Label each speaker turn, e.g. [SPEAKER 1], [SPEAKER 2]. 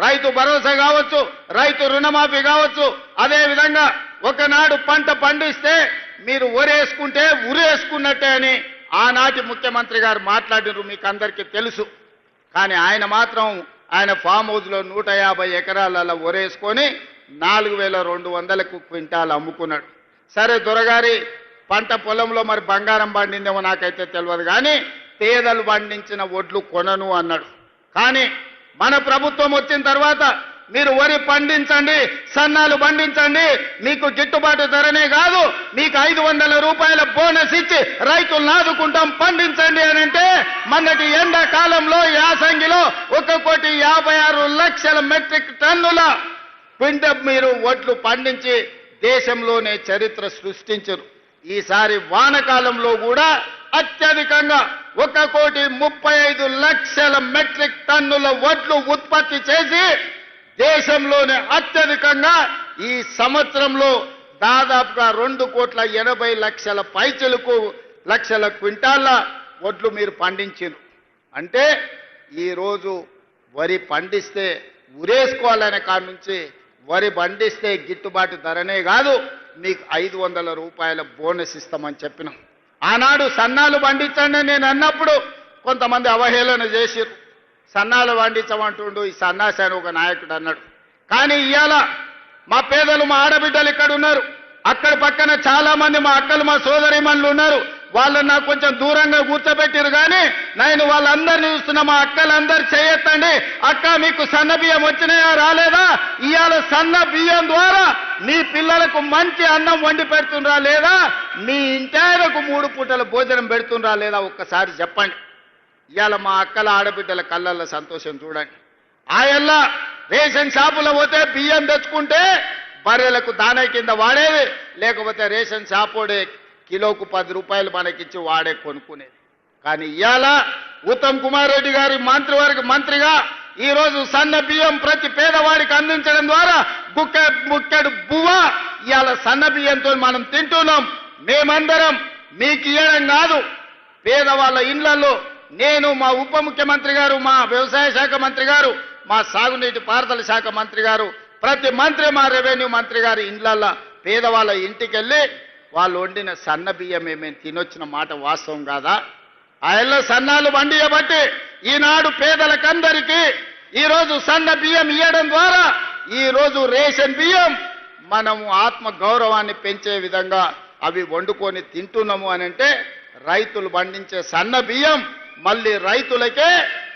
[SPEAKER 1] రైతు భరోసా కావచ్చు, రైతు రుణమాఫీ కావచ్చు. అదే విధంగా ఒకనాడు పంట పండిస్తే మీరు ఒరేసుకుంటే ఉరేసుకున్నట్టే అని ఆనాటి ముఖ్యమంత్రి గారు మాట్లాడినారు, మీకు అందరికీ తెలుసు. కానీ ఆయన మాత్రం ఆయన ఫామ్ హౌస్లో 150 ఎకరాలలో ఒరేసుకొని 4200 క్వింటాలు అమ్ముకున్నాడు. సరే దొరగారి పంట పొలంలో మరి బంగారం పండిందేమో నాకైతే తెలియదు, కానీ పేదలు పండించిన ఒడ్లు కొనను అన్నాడు. కానీ మన ప్రభుత్వం వచ్చిన తర్వాత మీరు వరి పండించండి, సన్నాలు పండించండి, మీకు గిట్టుబాటు ధరనే కాదు మీకు 500 రూపాయల బోనస్ ఇచ్చి రైతులను ఆదుకుంటాం, పండించండి అని అంటే మొన్నటి ఎండాకాలంలో యాసంగిలో 1,56,00,000 మెట్రిక్ టన్నుల మీరు ఒడ్లు పండించి దేశంలోనే చరిత్ర సృష్టించరు. ఈసారి వానకాలంలో కూడా అత్యధికంగా 1,35,00,000 మెట్రిక్ టన్నుల ఒడ్లు ఉత్పత్తి చేసి దేశంలోనే అత్యధికంగా ఈ సంవత్సరంలో దాదాపుగా 2,80,00,000 పైచలకు లక్షల క్వింటాళ్ళ ఒడ్లు మీరు పండించారు. అంటే ఈరోజు వరి పండిస్తే ఉరేసుకోవాలనే కాడి నుంచి వరి పండిస్తే గిట్టుబాటు ధరనే కాదు మీకు 500 రూపాయల బోనస్ ఇస్తామని చెప్పినాం. ఆనాడు సన్నాలు పండించండి నేను అన్నప్పుడు కొంతమంది అవహేళన చేసిరు, సన్నాలు పండించమంటుండు ఈ సన్నాసి అని ఒక నాయకుడు అన్నాడు. కానీ ఇవాళ మా పేదలు మా ఆడబిడ్డలు ఇక్కడ ఉన్నారు, అక్కడ పక్కన చాలా మంది మా అక్కలు మా సోదరిమణులు ఉన్నారు, వాళ్ళని నాకు కొంచెం దూరంగా కూర్చోబెట్టిరు. కానీ నేను వాళ్ళందరినీ చూస్తున్నా, మా అక్కలందరూ చేయొద్దండి, అక్క మీకు సన్న బియ్యం వచ్చినాయా రాలేదా, ఇవాళ సన్న బియ్యం ద్వారా నీ పిల్లలకు మంచి అన్నం వండి పెడుతుండ్రా లేదా, మీ ఇంటాయనకు 3 పూటల భోజనం పెడుతుండ్రా లేదా ఒక్కసారి చెప్పండి. ఇవాళ మా అక్కల ఆడబిడ్డల కళ్ళల్లో సంతోషం చూడండి. ఆయల్లా రేషన్ షాపులో పోతే బియ్యం తెచ్చుకుంటే బర్రెలకు దానా కింద వాడేది, లేకపోతే రేషన్ షాపోడే కిలోకు 10 రూపాయలు మనకిచ్చి వాడే కొనుక్కునేది. కానీ ఇవాళ ఉత్తమ్ కుమార్ రెడ్డి గారి మంత్రిగా ఈరోజు సన్న బియ్యం ప్రతి పేదవాడికి అందించడం ద్వారా బుక్కెడు బువ్వ ఇవాళ సన్న బియ్యంతో మనం తింటున్నాం. మేమందరం మీకు ఇవ్వడం కాదు, పేదవాళ్ళ ఇళ్లలో నేను, మా ఉప ముఖ్యమంత్రి గారు, మా వ్యవసాయ శాఖ మంత్రి గారు, మా సాగునీటి పారుదల శాఖ మంత్రి గారు, ప్రతి మంత్రి, మా రెవెన్యూ మంత్రి గారు ఇళ్లల్లో పేదవాళ్ళ ఇంటికి వెళ్ళి వాళ్ళు వండిన సన్న బియ్యం మేము తినొచ్చిన మాట వాస్తవం కాదా? ఆయల్లో సన్నాలు వండియబట్టి ఈనాడు పేదలకందరికీ ఈరోజు సన్న బియ్యం ఇవ్వడం ద్వారా ఈరోజు రేషన్ బియ్యం మనము ఆత్మ గౌరవాన్ని పెంచే విధంగా అవి వండుకొని తింటున్నాము అని అంటే రైతులు పండించే సన్న బియ్యం మళ్ళీ రైతులకే